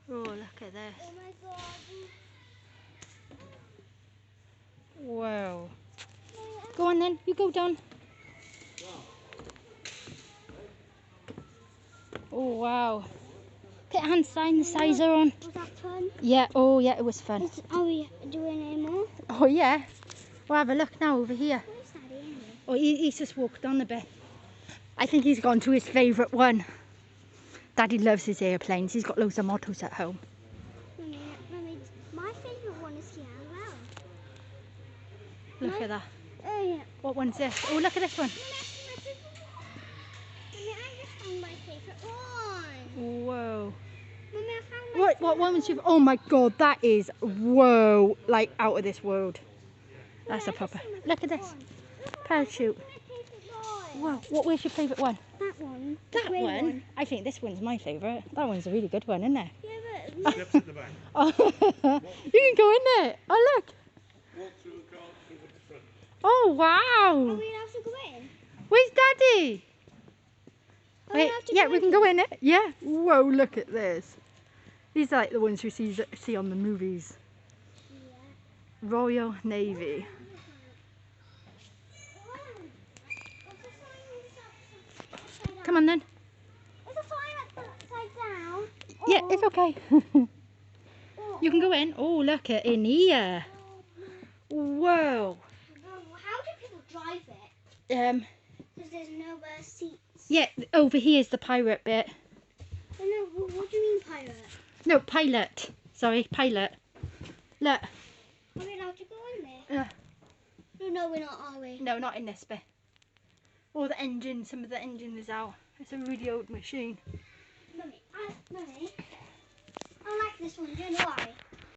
Oh, look at this. Oh my god. Whoa. Go on then, you go down. Oh wow. Put a hand sanitizer on. Was that fun? Yeah, oh yeah, it was fun. Are we doing any more? Oh yeah. We'll have a look now over here. What is that anyway? Oh, he's just walked on a bit. I think he's gone to his favourite one. Daddy loves his airplanes. He's got loads of models at home. Mummy, my favourite one is here as well. Look at that. Oh yeah. What one's this? Oh, look at this one. Mummy, I just found my favourite one. Whoa. Mummy, I found my What one was you? Oh my god, that is, whoa, like out of this world. That's a proper. Look at this. Parachute. Whoa, where's your favourite one? That one. That one? I think this one's my favourite. That one's a really good one, isn't it? Yeah, but Steps at the back. Oh, you can go in there. Oh, look. Walk through the car through the front. Oh, are wow. we allowed to go in? Where's Daddy? Are we Wait, allowed to yeah, go we in? can go in it. Yeah. Whoa, look at this. These are like the ones you see on the movies. Yeah. Royal Navy. Come on then. Is the fire upside down? Yeah, it's okay. Oh. You can go in. Oh, look at in here. Whoa. How do people drive it? Because there's no seats. Yeah, over here is the pirate bit. Oh, no, what do you mean pirate? No, pilot. Sorry, pilot. Look. Are we allowed to go in there? No, we're not, are we? No, not in this bit. Or the engine. Some of the engine is out. It's a really old machine. Mummy, I like this one. Do you know